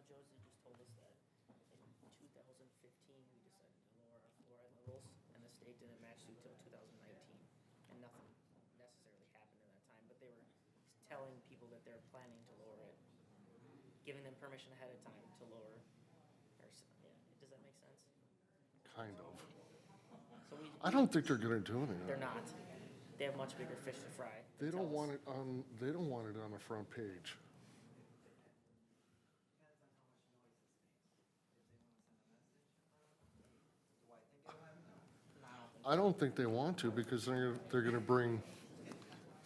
Josie just told us that in 2015, we decided to lower our fluoride levels, and the state didn't match suit till 2019, and nothing necessarily happened in that time, but they were telling people that they're planning to lower it, giving them permission ahead of time to lower, yeah, does that make sense? Kind of. So I don't think they're gonna do anything. they're not. They have much bigger fish to fry. They don't tell us. want it on, they don't want it on the front page. I don't think they want to because they're gonna bring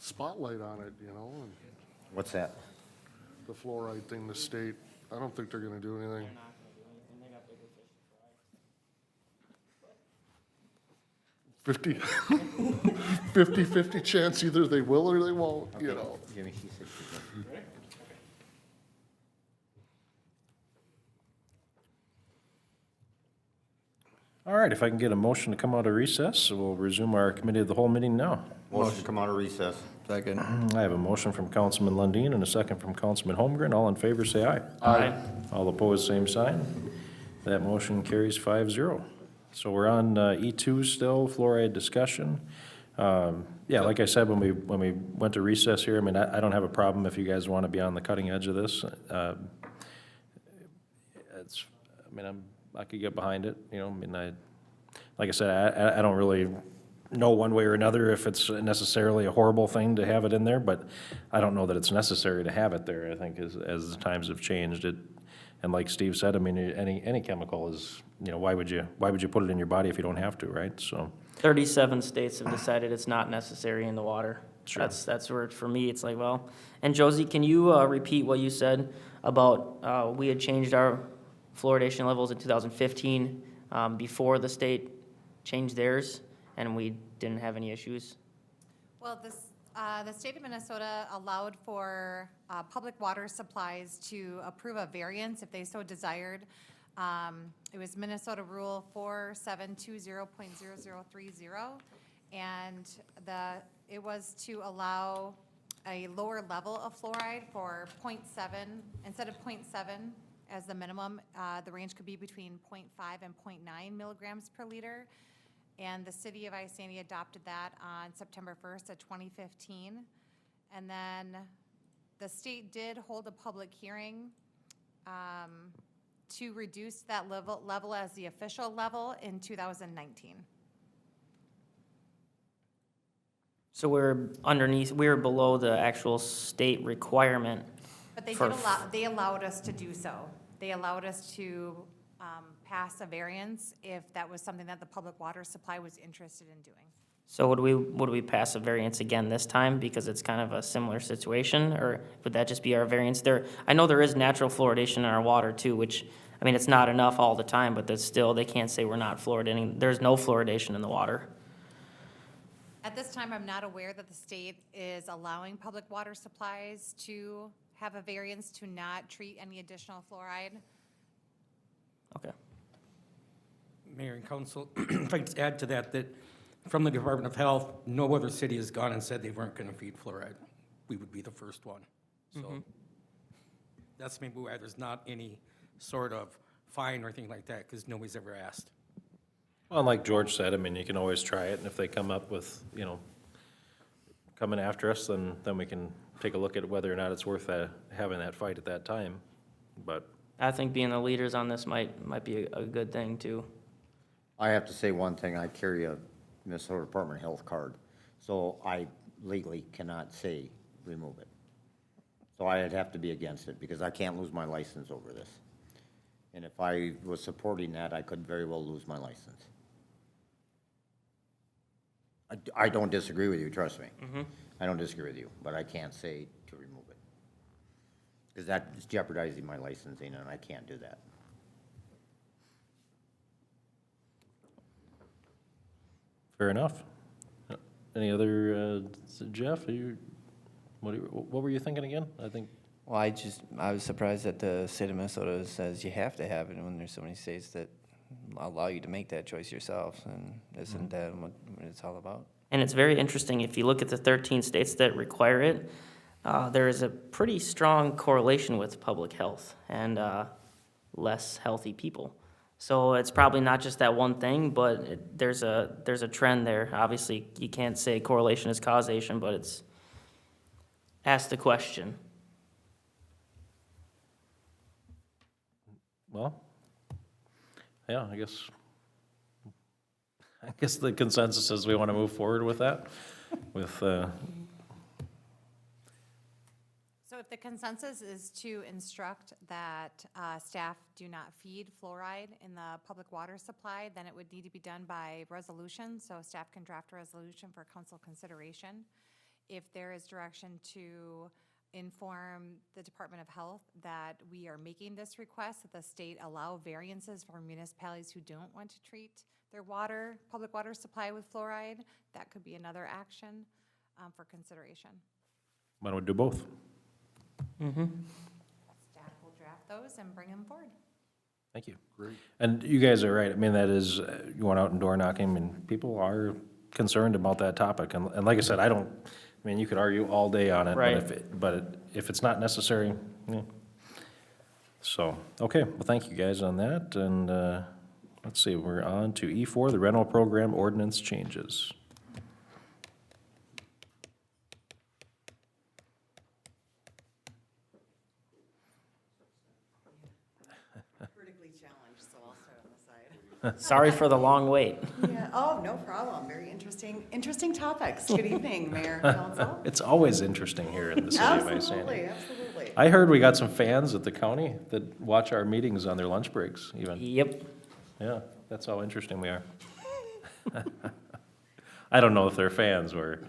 spotlight on it, you know, and What's that? the fluoride thing, the state, I don't think they're gonna do anything. They're not gonna do anything. They got bigger fish to fry. 50 chance either they will or they won't, you know. Jimmy, he said she's ready. All right, if I can get a motion to come out of recess, we'll resume our committee of the whole meeting now. Motion to come out of recess. Second. I have a motion from Councilman Lundin and a second from Councilman Holmgren. All in favor, say aye. Aye. All opposed, same sign. That motion carries 5-0. So we're on E2 still, fluoride discussion. Yeah, like I said, when we went to recess here, I mean, I don't have a problem if you guys want to be on the cutting edge of this. I could get behind it, you know, I mean, like I said, I don't really know one way or another if it's necessarily a horrible thing to have it in there, but I don't know that it's necessary to have it there, I think, as the times have changed. And like Steve said, I mean, any chemical is, you know, why would you put it in your body if you don't have to, right? So, 37 states have decided it's not necessary in the water. Sure. That's where, for me, it's like, well, and Josie, can you repeat what you said about we had changed our fluoridation levels in 2015 before the state changed theirs, and we didn't have any issues? Well, the state of Minnesota allowed for public water supplies to approve a variance if they so desired. It was Minnesota Rule 4720.0030, and it was to allow a lower level of fluoride for 0.7, instead of 0.7 as the minimum, the range could be between 0.5 and 0.9 milligrams per liter. And the city of Isani adopted that on September 1st of 2015. And then the state did hold a public hearing to reduce that level as the official level in 2019. So we're below the actual state requirement. But they For- did allow, they allowed us to do so. They allowed us to pass a variance if that was something that the public water supply was interested in doing. So would we pass a variance again this time because it's kind of a similar situation, or would that just be our variance there? I know there is natural fluoridation in our water too, which, I mean, it's not enough all the time, but that's still, they can't say we're not fluoridating. There's no fluoridation in the water. At this time, I'm not aware that the state is allowing public water supplies to have a variance to not treat any additional fluoride. Okay. Mayor and council, if I could add to that, that from the Department of Health, no other city has gone and said they weren't going to feed fluoride. We would be the first one. So that's maybe why there's not any sort of fine or anything like that, because nobody's ever asked. well, like George said, I mean, you can always try it, and if they come up with, you know, coming after us, then we can take a look at whether or not it's worth having that fight at that time, but. I think being the leaders on this might be a good thing too. I have to say one thing, I carry a Minnesota Department of Health card, so I legally cannot say remove it. So I'd have to be against it, because I can't lose my license over this. And if I was supporting that, I could very well lose my license. I don't disagree with you, trust me. I don't disagree with you, but I can't say to remove it. Because that is jeopardizing my licensing, and I can't do that. Fair enough. Any other, Jeff, what were you thinking again? I think, Well, I was surprised that the state of Minnesota says you have to have it when there's so many states that allow you to make that choice yourself, and isn't that what it's all about? And it's very interesting, if you look at the 13 states that require it, there is a pretty strong correlation with public health. And less healthy people. So it's probably not just that one thing, but there's a trend there. Obviously, you can't say correlation is causation, but it's ask the question. Well, yeah, I guess the consensus is we want to move forward with that, with, So if the consensus is to instruct that staff do not feed fluoride in the public water supply, then it would need to be done by resolution, so staff can draft a resolution for council consideration. If there is direction to inform the Department of Health that we are making this request, that the state allow variances for municipalities who don't want to treat their water, public water supply with fluoride, that could be another action for consideration. why don't we do both? Staff will draft those and bring them forward. Thank you. Great. And you guys are right. I mean, that is, you went out and door knocking, and people are concerned about that topic. And like I said, I mean, you could argue all day on it. Right. But if it's not necessary, yeah. So, okay, well, thank you guys on that. And let's see, we're on to E4, the rental program ordinance changes. Vertically challenged, so I'll start on the side. Sorry for the long wait. Yeah, oh, no problem. Very interesting topics. Good evening, Mayor and Council. It's always interesting here in the city of Absolutely, Isani. absolutely. I heard we got some fans at the county that watch our meetings on their lunch breaks even. Yep. Yeah, that's how interesting we are. I don't know if they're fans or,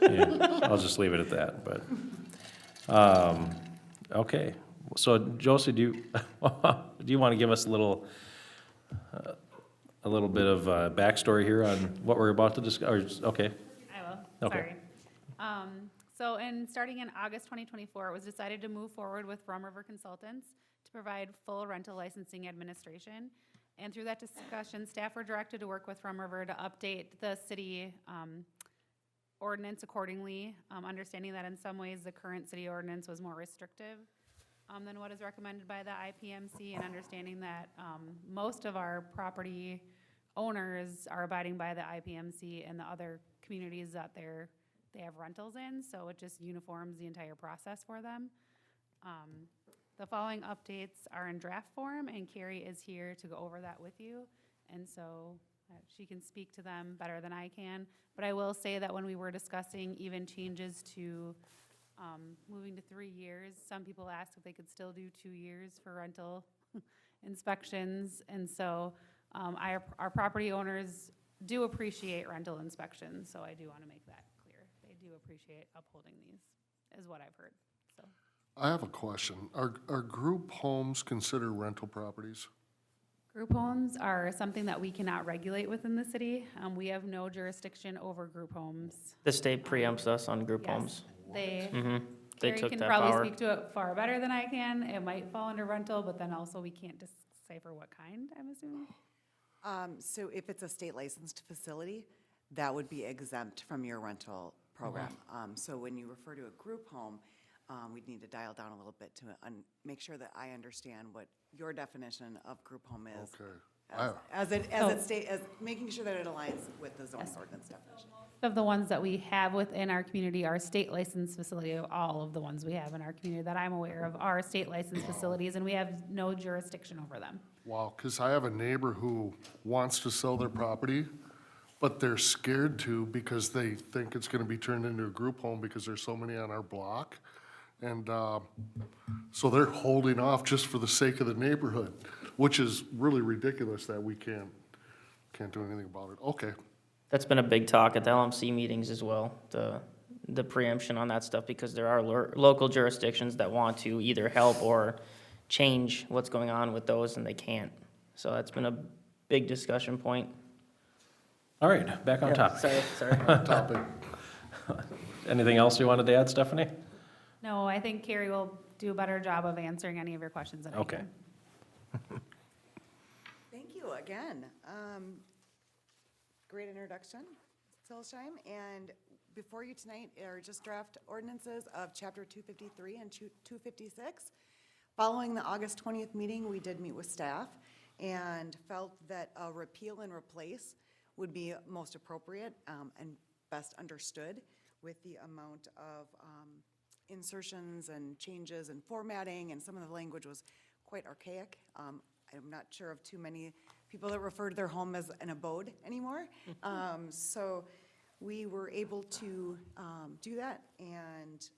yeah, I'll just leave it at that, but, okay. So Josie, do you want to give us a little bit of backstory here on what we're about to discuss, or, okay, I will, Okay. sorry. So starting in August 2024, it was decided to move forward with Rum River Consultants to provide full rental licensing administration. And through that discussion, staff were directed to work with Rum River to update the city ordinance accordingly, understanding that in some ways the current city ordinance was more restrictive than what is recommended by the IPMC, and understanding that most of our property owners are abiding by the IPMC and the other communities that they have rentals in, so it just uniforms the entire process for them. The following updates are in draft form, and Carrie is here to go over that with you, and so she can speak to them better than I can. But I will say that when we were discussing even changes to moving to 3 years, some people asked if they could still do 2 years for rental inspections, and so our property owners do appreciate rental inspections, so I do want to make that clear. They do appreciate upholding these, is what I've heard, so. I have a question. Are group homes considered rental properties? Group homes are something that we cannot regulate within the city. We have no jurisdiction over group homes. The state preempts us on group Yes, homes. They, They Carrie took can that probably power. speak to it far better than I can. It might fall under rental, but then also we can't decipher what kind, I'm assuming. So if it's a state licensed facility, that would be exempt from your rental program. So when you refer to a group home, we'd need to dial down a little bit to make sure that I understand what your definition of group home is. Okay. As making sure that it aligns with the zoning ordinance definition. Of the ones that we have within our community are state licensed facility. All of the ones we have in our community that I'm aware of are state licensed facilities, and we have no jurisdiction over them. Wow, because I have a neighbor who wants to sell their property, but they're scared to because they think it's gonna be turned into a group home because there's so many on our block. And so they're holding off just for the sake of the neighborhood, which is really ridiculous that we can't do anything about it. Okay, That's been a big talk at the LMC meetings as well, the preemption on that stuff, because there are local jurisdictions that want to either help or change what's going on with those, and they can't. So that's been a big discussion point. All right, back on topic. Sorry. topic. Anything else you wanted to add, Stephanie? No, I think Carrie will do a better job of answering any of your questions than I Okay. can. Thank you again. Great introduction, Hillsheim. And before you tonight are just draft ordinances of Chapter 253 and 256. Following the August 20th meeting, we did meet with staff and felt that a repeal and replace would be most appropriate and best understood with the amount of insertions and changes and formatting, and some of the language was quite archaic. I'm not sure of too many people that refer to their home as an abode anymore. So we were able to do that, and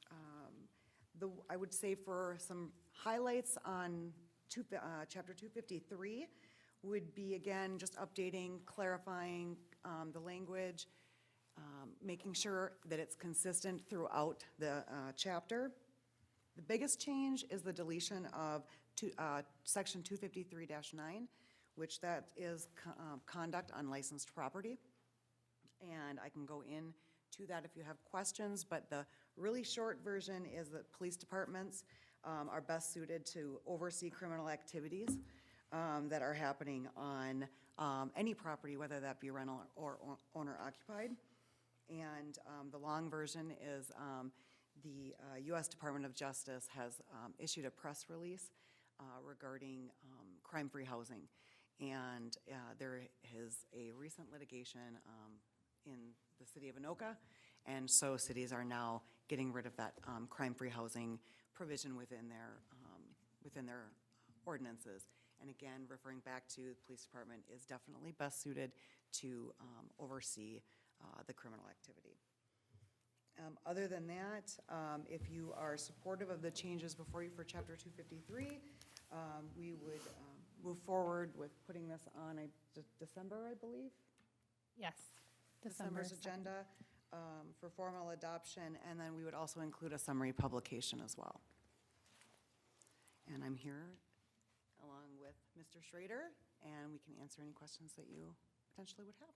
I would say for some highlights on Chapter 253 would be, again, just updating, clarifying the language, making sure that it's consistent throughout the chapter. The biggest change is the deletion of Section 253-9, which that is conduct on licensed property. And I can go into that if you have questions, but the really short version is that police departments are best suited to oversee criminal activities that are happening on any property, whether that be rental or owner occupied. And the long version is the U.S. Department of Justice has issued a press release regarding crime-free housing. And there is a recent litigation in the city of Anoka, and so cities are now getting rid of that crime-free housing provision within their ordinances. And again, referring back to the police department is definitely best suited to oversee the criminal activity. Other than that, if you are supportive of the changes before you for Chapter 253, we would move forward with putting this on December, I believe? Yes. December's agenda for formal adoption, and then we would also include a summary publication as well. And I'm here along with Mr. Schrader, and we can answer any questions that you potentially would have.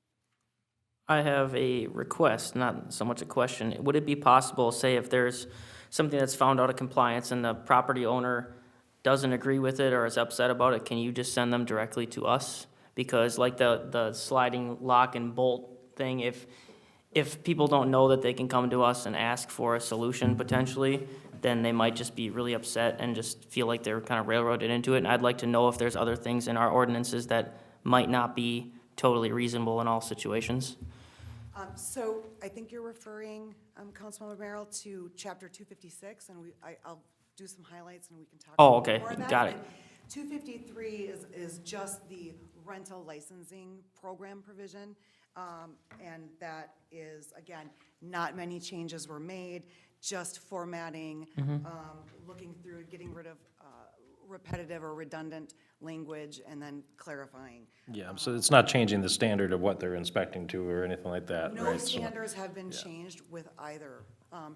I have a request, not so much a question. Would it be possible, say if there's something that's found out of compliance and the property owner doesn't agree with it or is upset about it, can you just send them directly to us? Because like the sliding lock and bolt thing, if people don't know that they can come to us and ask for a solution potentially, then they might just be really upset and just feel like they're kind of railroaded into it. And I'd like to know if there's other things in our ordinances that might not be totally reasonable in all situations. So I think you're referring, Councilmember Merrill, to Chapter 256, and I'll do some highlights and we can talk Oh, okay. more of that. Got it. But 253 is just the rental licensing program provision. And that is, again, not many changes were made, just formatting, looking through, getting rid of repetitive or redundant language, and then clarifying. Yeah, so it's not changing the standard of what they're inspecting to or anything like that, No right? So- standards have been changed with either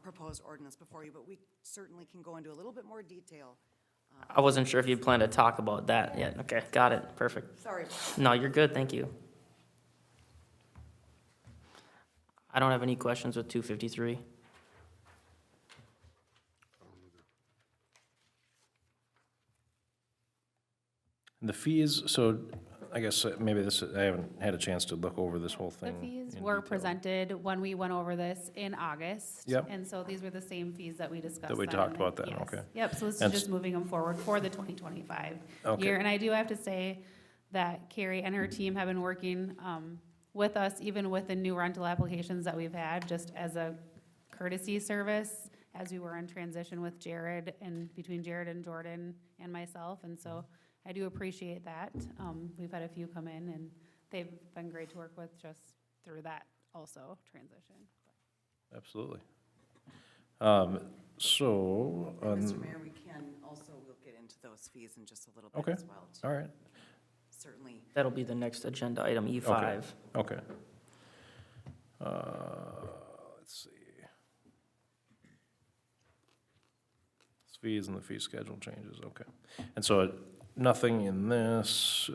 proposed ordinance before you, but we certainly can go into a little bit more detail. I wasn't sure if you planned to talk about that yet. Okay, got it. Perfect. Sorry. No, you're good. Thank you. I don't have any questions with 253. And the fees, so I guess maybe I haven't had a chance to look over this whole The thing. fees in were detail. presented when we went over this in August. Yep. And so these were the same fees that we discussed. That we then. talked about then, Yes. okay. Yep, so this is And just moving them forward for the 2025 Okay. year. And I do have to say that Carrie and her team have been working with us, even with the new rental applications that we've had, just as a courtesy service, as we were in transition with Jared and between Jared and Jordan and myself. And so I do appreciate that. We've had a few come in and they've been great to work with just through that also transition. Absolutely. So, Mr. Mayor, we can also, we'll get into those fees in just a little bit Okay. as well. too. all right, Certainly. That'll be the next agenda item, E5. okay. Let's see. Fees and the fee schedule changes, okay. And so nothing in this,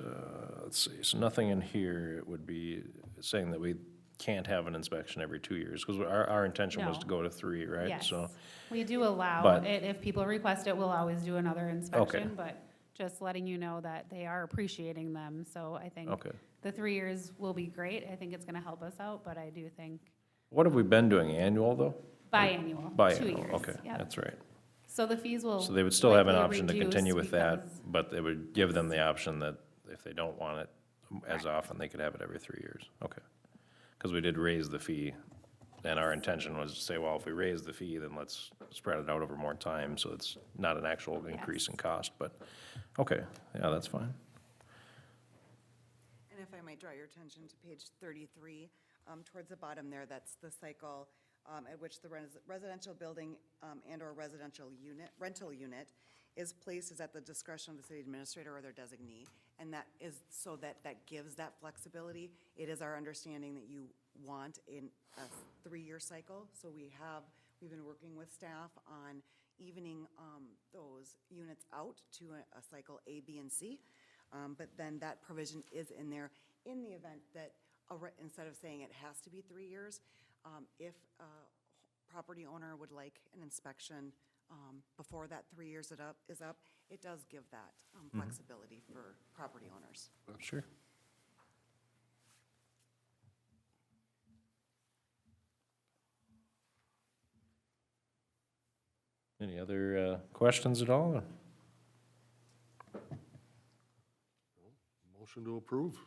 let's see, so nothing in here, it would be saying that we can't have an inspection every 2 years, because our intention was to No. go to 3, right? Yes, So, we do allow But- it. If people request it, we'll always do another inspection, but just letting you know that they are appreciating them. So I think okay. the 3 years will be great. I think it's gonna help us out, but I do think What have we been doing, annual, though? biannual, 2 Biannual, years. okay, Yep. that's right. So the fees will. So they would still have an likely option to reduce continue with that, because- but it would give them the option that if they don't want it as often, they could have it every 3 years. Okay. Because we did raise the fee, and our intention was to say, well, if we raise the fee, then let's spread it out over more time, so it's not an actual increase in cost, but, okay, yeah, that's fine. And if I might draw your attention to page 33, towards the bottom there, that's the cycle at which the residential building and/or residential unit, rental unit is placed is at the discretion of the city administrator or their designee. And that is, so that gives that flexibility. It is our understanding that you want in a 3-year cycle. So we've been working with staff on evening those units out to a cycle A, B, and C. But then that provision is in there in the event that, instead of saying it has to be 3 years, if a property owner would like an inspection before that 3 years is up, it does give that flexibility for property owners. Sure. Any other questions at all? Motion to approve.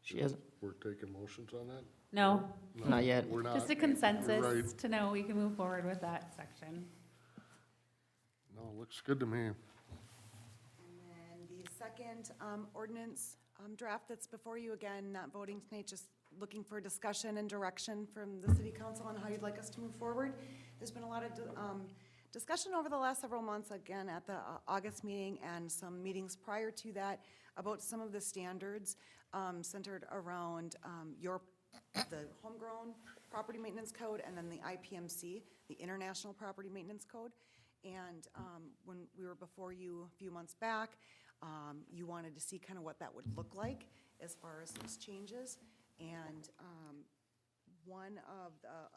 She has, We're taking motions on that? No, not yet. We're not. just a You're consensus right. to know we can move forward with that section. No, looks good to me. And then the second ordinance draft that's before you, again, not voting tonight, just looking for discussion and direction from the city council on how you'd like us to move forward. There's been a lot of discussion over the last several months, again, at the August meeting and some meetings prior to that, about some of the standards centered around the homegrown property maintenance code and then the IPMC, the International Property Maintenance Code. And when we were before you a few months back, you wanted to see kind of what that would look like as far as those changes. And one of,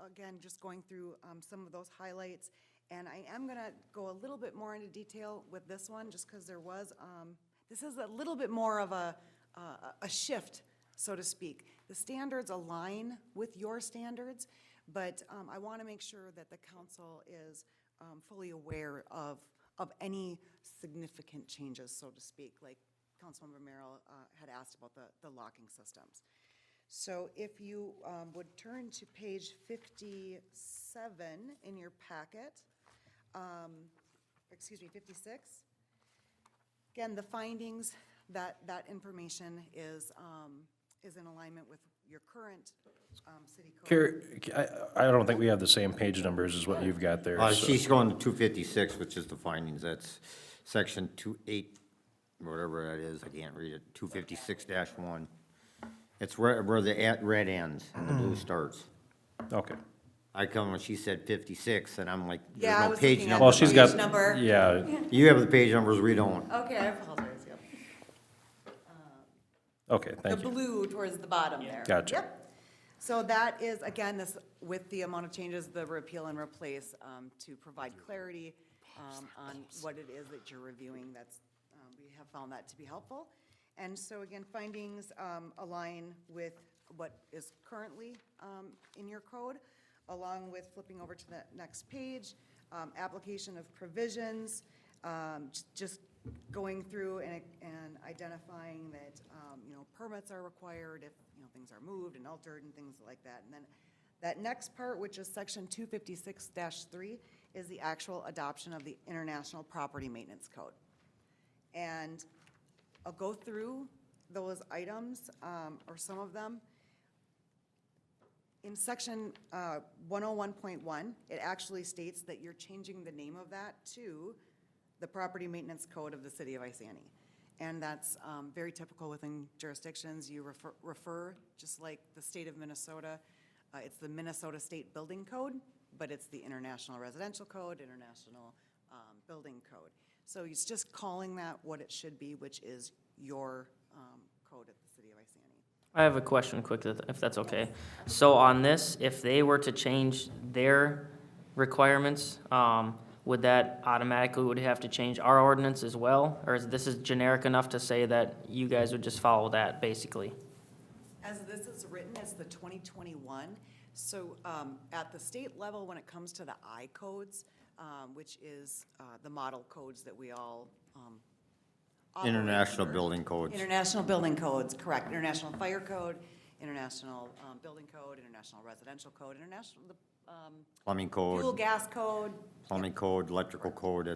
again, just going through some of those highlights. And I am going to go a little bit more into detail with this one, just because there was, this is a little bit more of a shift, so to speak. The standards align with your standards, but I want to make sure that the council is fully aware of any significant changes, so to speak, like Councilmember Merrill had asked about the locking systems. So if you would turn to page 57 in your packet, excuse me, 56. Again, the findings, that information is in alignment with your current city code. Carrie, I don't think we have the same page numbers as what you've got there. so- She's going to 256, which is the findings, that's section 28, whatever that is, I can't read it, 256-1. It's where the red ends and the blue starts. Okay. I come when she said 56, and I'm like, Yeah, I there's no was page looking at number. Well, the she's page got, number. yeah, You have the page numbers, we don't. Okay, I apologize, yep. okay, The thank you. blue towards the bottom there. Gotcha. Yep. So that is, again, this, with the amount of changes, the repeal and replace, to provide clarity on what it is that you're reviewing, that's, we have found that to be helpful. And so again, findings align with what is currently in your code, along with flipping over to the next page, application of provisions, just going through and identifying that, permits are required if, things are moved and altered and things like that. And then that next part, which is section 256-3, is the actual adoption of the International Property Maintenance Code. And I'll go through those items, or some of them. In section 101.1, it actually states that you're changing the name of that to the Property Maintenance Code of the City of Isani. And that's very typical within jurisdictions. You refer, just like the state of Minnesota, it's the Minnesota State Building Code, but it's the International Residential Code, International Building Code. So it's just calling that what it should be, which is your code at the City of Isani. I have a question quick, if that's okay. So on this, if they were to change their requirements, would that automatically would have to change our ordinance as well? Or is this generic enough to say that you guys would just follow that, basically? As this is written, it's the 2021. So at the state level, when it comes to the I codes, which is the model codes that we all operate International under. building codes. International building codes, correct. International Fire Code, International Building Code, International Residential Code, International Plumbing Fuel code, Gas Code. plumbing code, electrical code,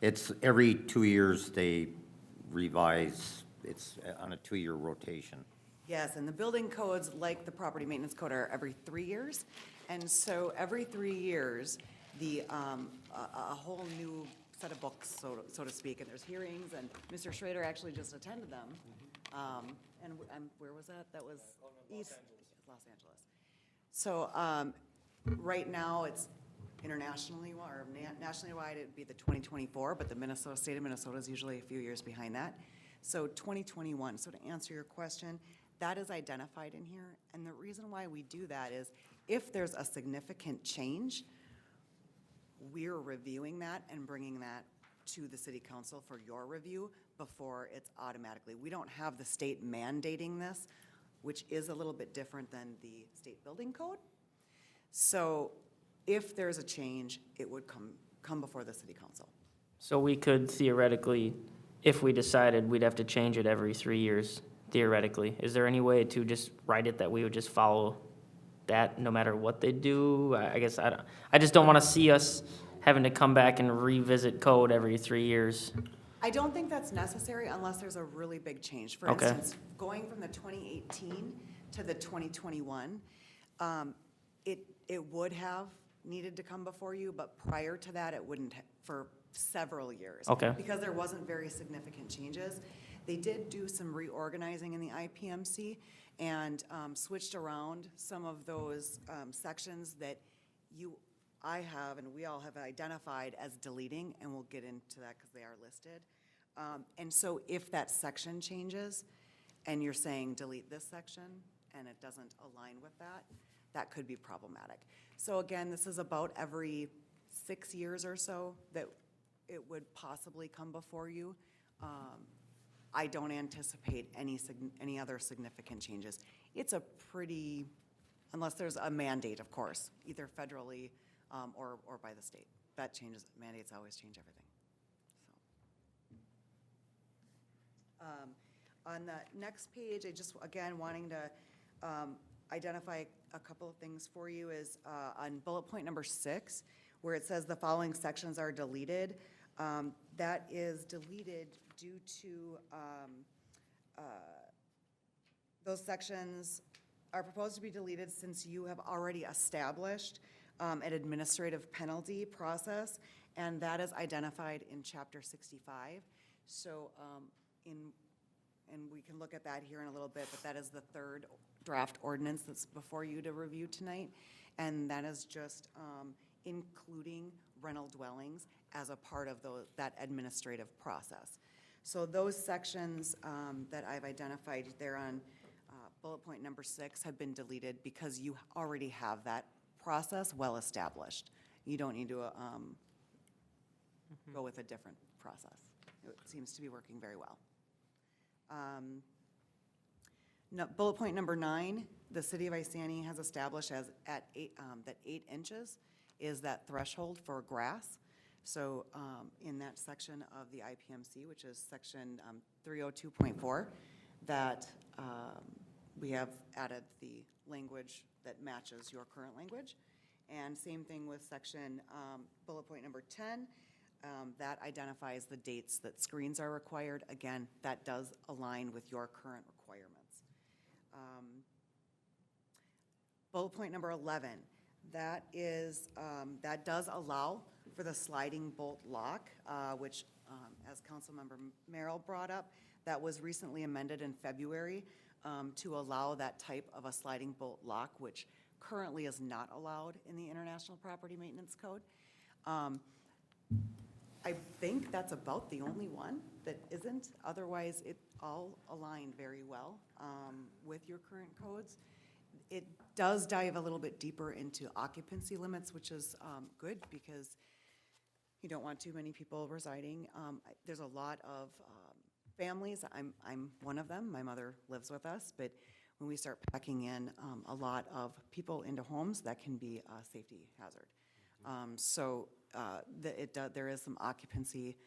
it's every 2 years they revise, it's on a 2-year rotation. Yes, and the building codes, like the property maintenance code, are every 3 years. And so every 3 years, a whole new set of books, so to speak, and there's hearings, and Mr. Schrader actually just attended them. And where was that? That was East, Los Angeles. So right now, it's internationally, or nationally wide, it'd be the 2024, but the state of Minnesota is usually a few years behind that. So 2021, so to answer your question, that is identified in here, and the reason why we do that is if there's a significant change, we're reviewing that and bringing that to the city council for your review before it's automatically. We don't have the state mandating this, which is a little bit different than the state building code. So if there's a change, it would come before the city council. So we could theoretically, if we decided, we'd have to change it every 3 years, theoretically. Is there any way to just write it that we would just follow that no matter what they do? I guess I just don't want to see us having to come back and revisit code every 3 years. I don't think that's necessary unless there's a really big change. For Okay. instance, going from the 2018 to the 2021, it would have needed to come before you, but prior to that, it wouldn't for several years. Okay. Because there wasn't very significant changes. They did do some reorganizing in the IPMC and switched around some of those sections that I have, and we all have identified as deleting, and we'll get into that because they are listed. And so if that section changes, and you're saying delete this section, and it doesn't align with that, that could be problematic. So again, this is about every 6 years or so that it would possibly come before you. I don't anticipate any other significant changes. It's a pretty, unless there's a mandate, of course, either federally or by the state. That changes, mandates always change everything. So, on the next page, I just, again, wanting to identify a couple of things for you is on bullet point number 6, where it says the following sections are deleted. That is deleted due to, those sections are proposed to be deleted since you have already established an administrative penalty process, and that is identified in Chapter 65. So, and we can look at that here in a little bit, but that is the third draft ordinance that's before you to review tonight, and that is just including rental dwellings as a part of that administrative process. So those sections that I've identified there on bullet point number 6 have been deleted because you already have that process well established. You don't need to go with a different process. It seems to be working very well. Bullet point number 9, the city of Isani has established that 8 inches is that threshold for grass. So in that section of the IPMC, which is section 302.4, that we have added the language that matches your current language. And same thing with section bullet point number 10, that identifies the dates that screens are required. Again, that does align with your current requirements. Bullet point number 11, that is, that does allow for the sliding bolt lock, which, as Councilmember Merrill brought up, that was recently amended in February to allow that type of a sliding bolt lock, which currently is not allowed in the International Property Maintenance Code. I think that's about the only one that isn't. Otherwise, it all aligned very well with your current codes. It does dive a little bit deeper into occupancy limits, which is good because you don't want too many people residing. There's a lot of families. I'm one of them. My mother lives with us, but when we start packing in a lot of people into homes, that can be a safety hazard. There is some occupancy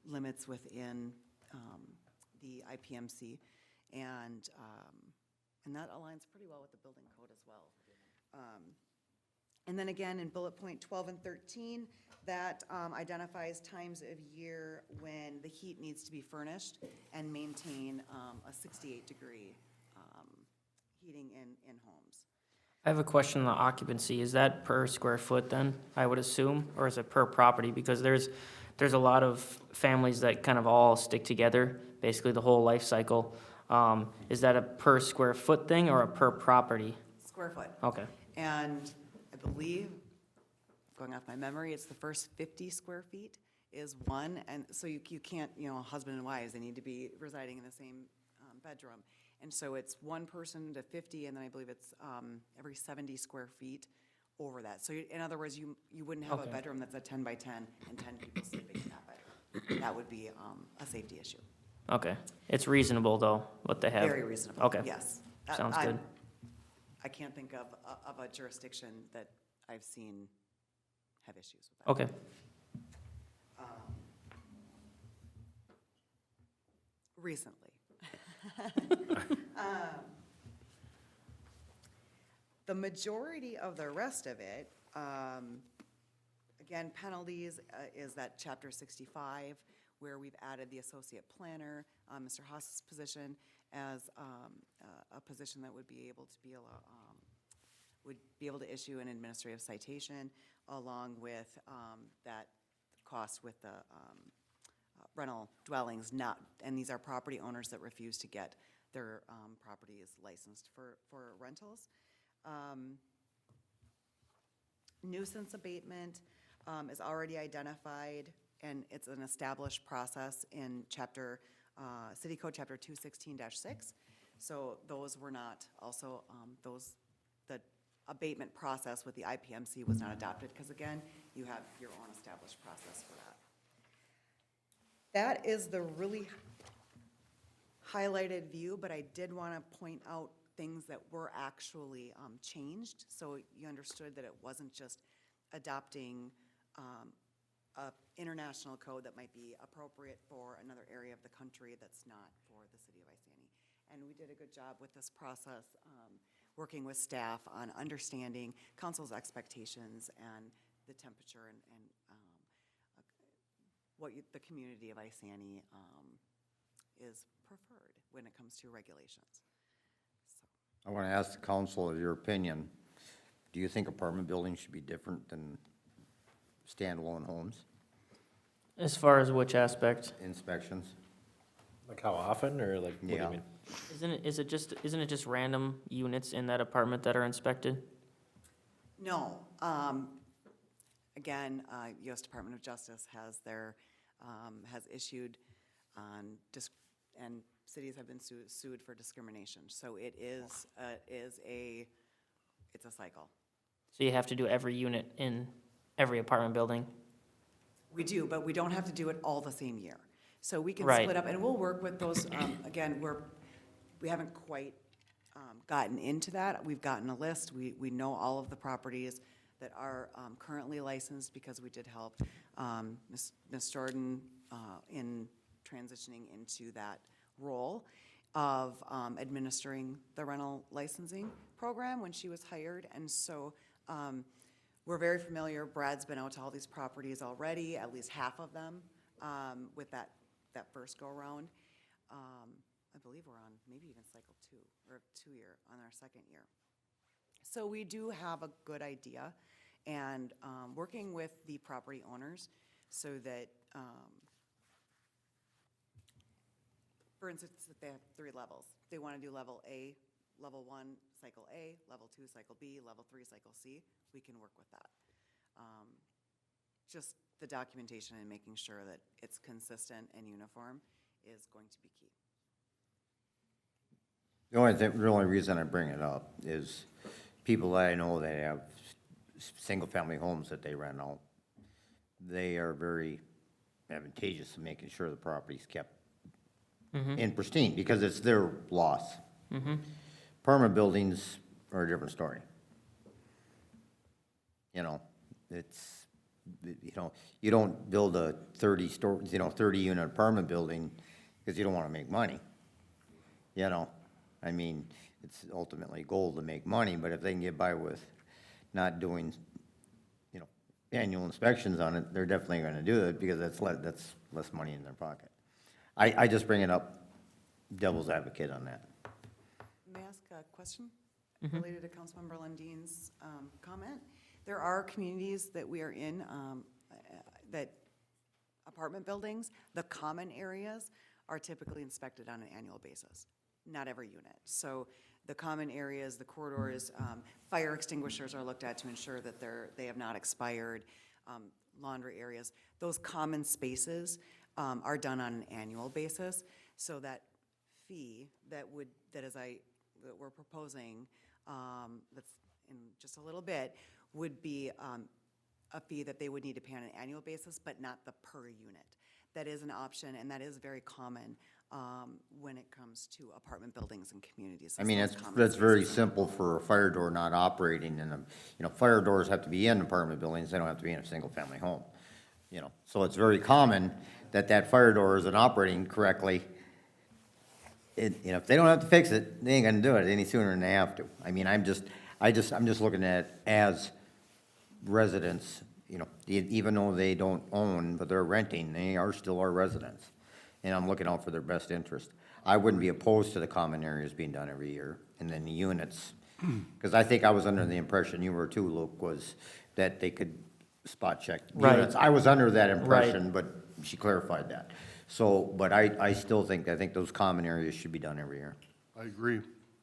limits within the IPMC, and that aligns pretty well with the building code as well. And then again, in bullet point 12 and 13, that identifies times of year when the heat needs to be furnished and maintain a 68-degree heating in homes. I have a question on the occupancy. Is that per square foot then, I would assume, or is it per property? Because there's a lot of families that kind of all stick together, basically the whole life cycle. Is that a per square foot thing or a per property? Square foot. Okay. And I believe, going off my memory, it's the first 50 square feet is one, and so you can't, husband and wives, they need to be residing in the same bedroom. And so it's one person to 50, and then I believe it's every 70 square feet over that. So in other words, you wouldn't have a Okay. bedroom that's a 10 by 10 and 10 people sleeping in that bedroom. That would be a safety issue. Okay. It's reasonable, though, what they have? Very reasonable. Okay. Yes. Sounds good. I can't think of a jurisdiction that I've seen have issues with that. Okay. Recently. The majority of the rest of it, again, penalties is that chapter 65, where we've added the associate planner, Mr. Haas's position, as a position that would be able to issue an administrative citation, along with that cost with the rental dwellings and these are property owners that refuse to get their properties licensed for rentals. Nuisance abatement is already identified, and it's an established process in City Code Chapter 216-6. So those were not also, the abatement process with the IPMC was not adopted, because again, you have your own established process for that. That is the really highlighted view, but I did want to point out things that were actually changed, so you understood that it wasn't just adopting a international code that might be appropriate for another area of the country that's not for the city of Isani. And we did a good job with this process, working with staff on understanding council's expectations and the temperature and what the community of Isani is preferred when it comes to regulations. I want to ask the council your opinion. Do you think apartment buildings should be different than standalone homes? As far as which aspect? Inspections? Like how often, or like, what do you Yeah. mean? Isn't it just random units in that apartment that are inspected? No. Again, U.S. Department of Justice has issued and cities have been sued for discrimination. So it is it's a cycle. So you have to do every unit in every apartment building? We do, but we don't have to do it all the same year. So we can Right. split up, and we'll work with those, again, we haven't quite gotten into that. We've gotten a list. We know all of the properties that are currently licensed, because we did help Ms. Jordan in transitioning into that role of administering the rental licensing program when she was hired. And so we're very familiar. Brad's been out to all these properties already, at least half of them, with that first go-around. I believe we're on maybe even cycle 2, or 2-year, on our second year. So we do have a good idea, and working with the property owners so that, for instance, if they have 3 levels. If they want to do level A, level 1, cycle A, level 2, cycle B, level 3, cycle C, we can work with that. Just the documentation and making sure that it's consistent and uniform is going to be key. The only reason I bring it up is people that I know that have single-family homes that they rent out, they are very advantageous in making sure the property's kept in pristine, because it's their loss. Apartment buildings are a different story. You know, it's, you know, you don't build a 30-unit apartment building because you don't want to make money. You know, I mean, it's ultimately a goal to make money, but if they can get by with not doing, you know, annual inspections on it, they're definitely going to do it because that's less money in their pocket. I just bring it up, devil's advocate on that. May I ask a question related to Councilmember Lundine's comment? There are communities that we are in, that apartment buildings, the common areas are typically inspected on an annual basis, not every unit. So the common areas, the corridors, fire extinguishers are looked at to ensure that they have not expired, laundry areas. Those common spaces are done on an annual basis, so that fee that we're proposing, that's in just a little bit, would be a fee that they would need to pay on an annual basis, but not the per unit. That is an option, and that is very common when it comes to apartment buildings and communities. I mean, Those common that's very spaces. simple for a fire door not operating in a, you know, fire doors have to be in apartment buildings, they don't have to be in a single-family home. You know, so it's very common that fire door isn't operating correctly. You know, if they don't have to fix it, they ain't gonna do it any sooner than they have to. I mean, I'm just looking at it as residents, you know, even though they don't own, but they're renting, they are still our residents. And I'm looking out for their best interest. I wouldn't be opposed to the common areas being done every year, and then the units. Because I think I was under the impression, you were too, Luke, was that they could spot check Right. units. I was under that impression, but she clarified that. So, but I think those common areas should be done every year. I agree.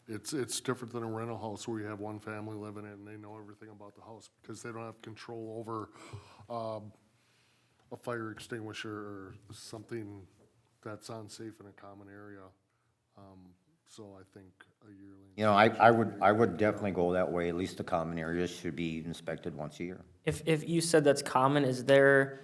It's different than a rental house where you have one family living in it and they know everything about the house because they don't have control over a fire extinguisher or something that's unsafe in a common area. So I think a yearly. You know, I would definitely go that way. At least the common areas should be inspected once a year. If you said that's common, is there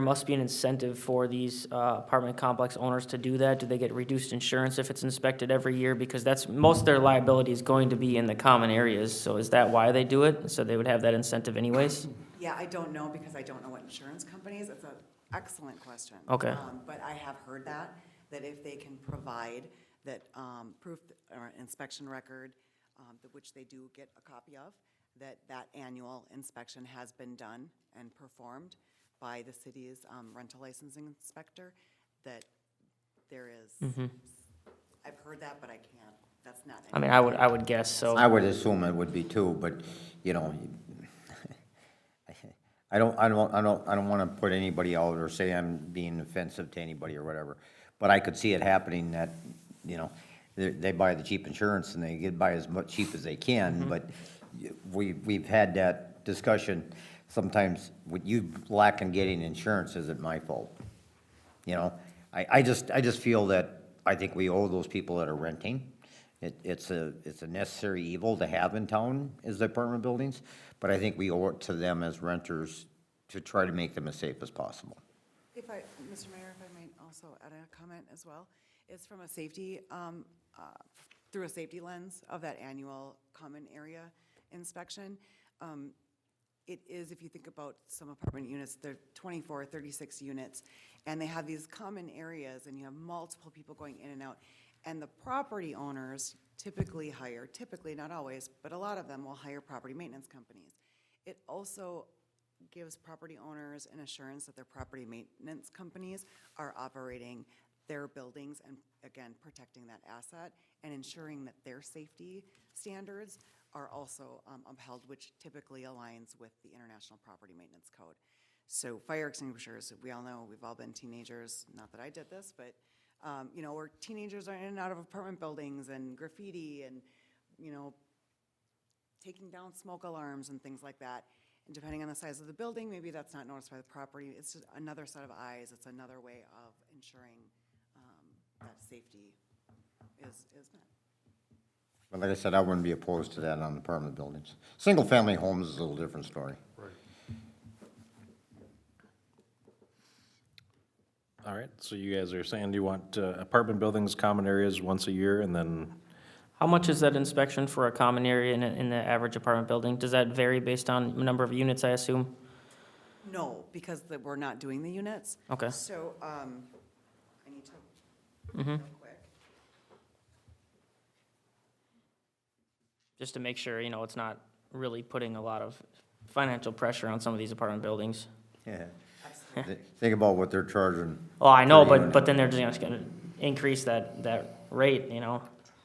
must be an incentive for these apartment complex owners to do that? Do they get reduced insurance if it's inspected every year? Because that's, most of their liability is going to be in the common areas, so is that why they do it? So they would have that incentive anyways? Yeah, I don't know because I don't know what insurance companies, it's an excellent question. Okay. But I have heard that if they can provide that proof or inspection record, which they do get a copy of, that annual inspection has been done and performed by the city's rental licensing inspector, that there is, I've heard that, but I can't, that's not. I mean, I would guess so. I would assume it would be too, but, you know, I don't want to put anybody out or say I'm being offensive to anybody or whatever, but I could see it happening that, you know, they buy the cheap insurance and they get by as much cheap as they can, but we've had that discussion. Sometimes what you lack in getting insurance isn't my fault. You know, I just feel that I think we owe those people that are renting. It's a necessary evil to have in town, is the apartment buildings, but I think we owe it to them as renters to try to make them as safe as possible. Mr. Mayor, if I might also add a comment as well, it's from a safety, through a safety lens of that annual common area inspection. It is, if you think about some apartment units, they're 24, 36 units, and they have these common areas, and you have multiple people going in and out. And the property owners typically, not always, but a lot of them will hire property maintenance companies. It also gives property owners an assurance that their property maintenance companies are operating their buildings and, again, protecting that asset and ensuring that their safety standards are also upheld, which typically aligns with the International Property Maintenance Code. So fire extinguishers, we all know, we've all been teenagers, not that I did this, but, you know, where teenagers are in and out of apartment buildings and graffiti and, you know, taking down smoke alarms and things like that. And depending on the size of the building, maybe that's not noticed by the property. It's just another set of eyes. It's another way of ensuring that safety is met. But like I said, I wouldn't be opposed to that on apartment buildings. Single-family homes is a little different story. Right. All right, so you guys are saying you want apartment buildings, common areas once a year, and then, How much is that inspection for a common area in the average apartment building? Does that vary based on number of units, I assume? No, because we're not doing the units. Okay. So, I need to, Mm-hmm. real quick. Just to make sure, it's not really putting a lot of financial pressure on some of these apartment buildings. Yeah. Think about what they're charging. Oh, I know, per but unit. then they're just gonna increase that rate,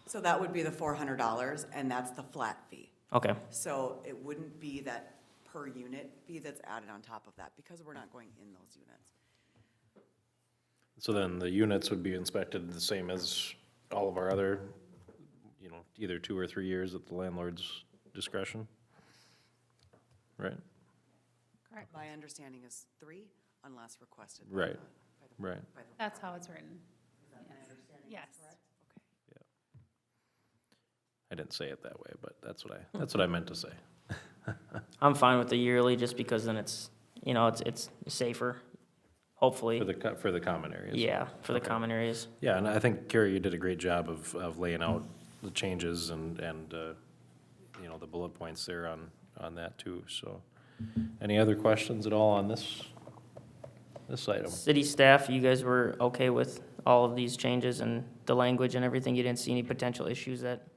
So that would be the $400, and that's the flat fee. Okay, So it wouldn't be that per unit fee that's added on top of that, because we're not going in those units. So then the units would be inspected the same as all of our other, either 2 or 3 years at the landlord's discretion? Right? Correct. My understanding is 3, unless requested. Right, right. That's how it's written. Yes. I didn't say it that way, but that's what I meant to say. I'm fine with the yearly, just because then it's safer, hopefully. For the common areas. Yeah, for the common areas. Yeah, and I think, Carrie, you did a great job of laying out the changes and the bullet points there on that too, so. Any other questions at all on this item? City staff, you guys were okay with all of these changes and the language and everything? You didn't see any potential issues that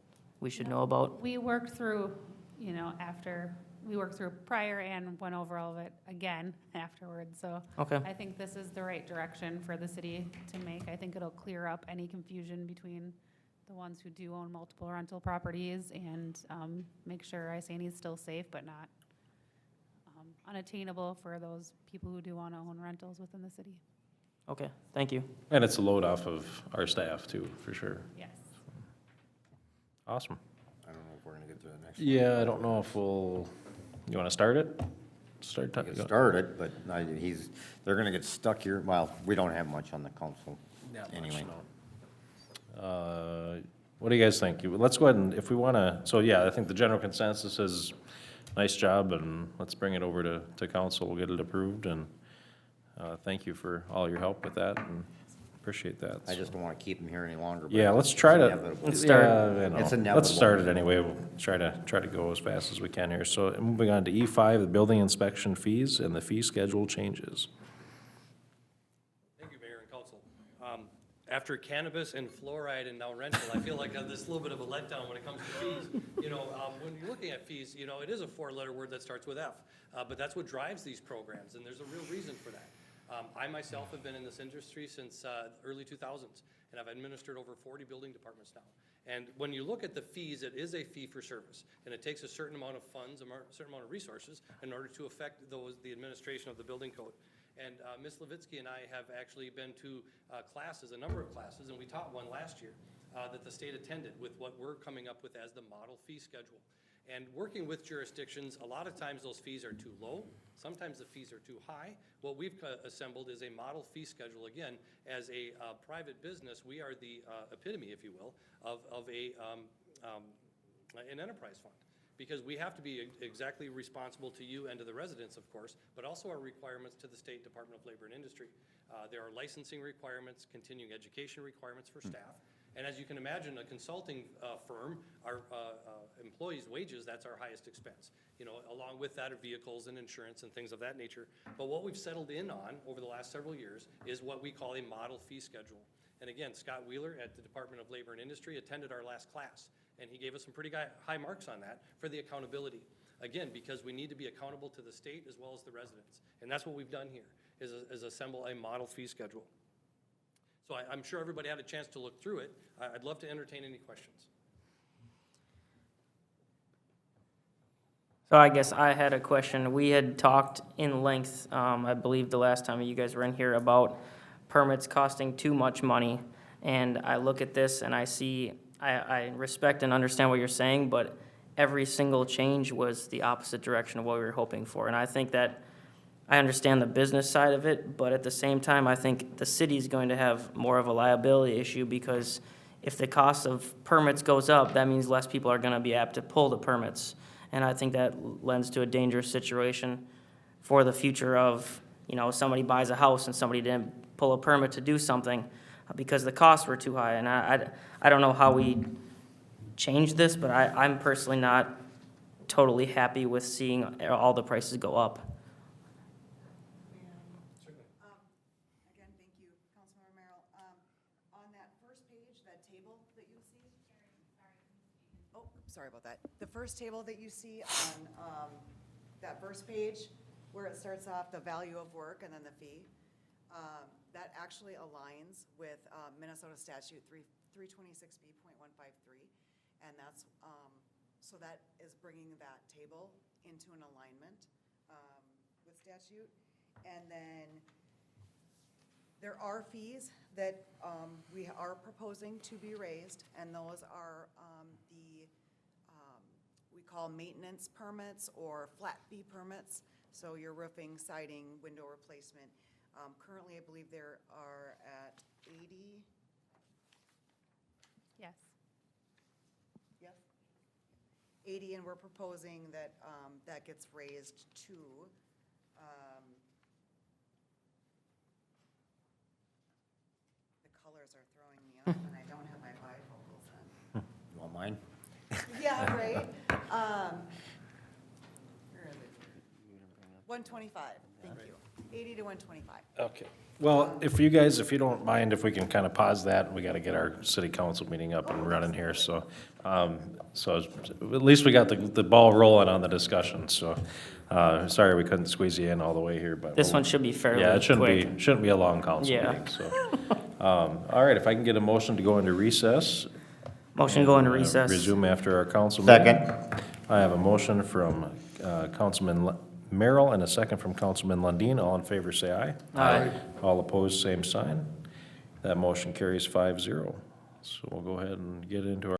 we should know about? We worked through, we worked through prior and went over all of it again afterwards, so. Okay. I think this is the right direction for the city to make. I think it'll clear up any confusion between the ones who do own multiple rental properties and make sure Isani is still safe, but not unattainable for those people who do want to own rentals within the city. Okay, thank you. And it's a load off of our staff too, for sure. Yes. Awesome. I don't know if we're gonna get to the next one. Yeah, I don't know if you wanna start it? We can start it, but they're gonna get stuck here. Well, we don't have much on the council anyway. What do you guys think? Let's go ahead and, if we wanna, so yeah, I think the general consensus is, nice job, and let's bring it over to council, we'll get it approved, and, thank you for all your help with that, and appreciate that. I just don't wanna keep them here any longer. but Yeah, let's try to, it's inevitable. Let's start. yeah, I know. It's Let's inevitable. start it anyway, we'll try to go as fast as we can here. So moving on to E5, the building inspection fees and the fee schedule changes. Thank you, Mayor and Council. After cannabis and fluoride and now rental, I feel like this little bit of a letdown when it comes to fees. When you're looking at fees, it is a 4-letter word that starts with F, but that's what drives these programs, and there's a real reason for that. I myself have been in this industry since early 2000s, and I've administered over 40 building departments now. And when you look at the fees, it is a fee for service, and it takes a certain amount of funds, a certain amount of resources in order to affect the administration of the building code. And Ms. Levitsky and I have actually been to classes, a number of classes, and we taught one last year that the state attended with what we're coming up with as the model fee schedule. And working with jurisdictions, a lot of times those fees are too low, sometimes the fees are too high. What we've assembled is a model fee schedule. Again, as a private business, we are the epitome, if you will, of an enterprise fund. Because we have to be exactly responsible to you and to the residents, of course, but also our requirements to the State Department of Labor and Industry. There are licensing requirements, continuing education requirements for staff. And as you can imagine, a consulting firm, our employees' wages, that's our highest expense. Along with that are vehicles and insurance and things of that nature. But what we've settled in on over the last several years is what we call a model fee schedule. And again, Scott Wheeler at the Department of Labor and Industry attended our last class, and he gave us some pretty high marks on that for the accountability. Again, because we need to be accountable to the state as well as the residents. And that's what we've done here, is assemble a model fee schedule. So I'm sure everybody had a chance to look through it. I'd love to entertain any questions. So I guess I had a question. We had talked in length, I believe the last time you guys were in here, about permits costing too much money. And I look at this and I see, I respect and understand what you're saying, but every single change was the opposite direction of what we were hoping for. And I think that I understand the business side of it, but at the same time, I think the city's going to have more of a liability issue, because if the cost of permits goes up, that means less people are gonna be apt to pull the permits. And I think that lends to a dangerous situation for the future of, somebody buys a house and somebody didn't pull a permit to do something because the costs were too high. And I don't know how we change this, but I'm personally not totally happy with seeing all the prices go up. that table that you see? Oh, sorry about that. The first table that you see on that first page, where it starts off the value of work and then the fee, that actually aligns with Minnesota statute 326B.153. And that's, so that is bringing that table into an alignment with statute. And then there are fees that we are proposing to be raised, and those are we call maintenance permits or flat fee permits. So your roofing, siding, window replacement. Currently, I believe there are at 80, Yes. yes? 80, and we're proposing that that gets raised to, the colors are throwing me off, and I don't have my bifocals on. You want mine? Yeah, right? Where is it? 125, thank you. 80 to 125. Okay. Well, if you don't mind, if we can kind of pause that, we got to get our city council meeting up and running here, so, so at least we got the ball rolling on the discussion, so, sorry we couldn't squeeze you in all the way here, but. This one should be fairly Yeah, it quick. shouldn't be a long council Yeah. meeting, so. All right, if I can get a motion to go into recess. Motion to go into and, recess. Resume after our council meeting. Second. I have a motion from Councilman Merrill and a second from Councilman Lundin. All in favor, say aye. Aye. All opposed, same sign. That motion carries 5-0. So we'll go ahead and get into our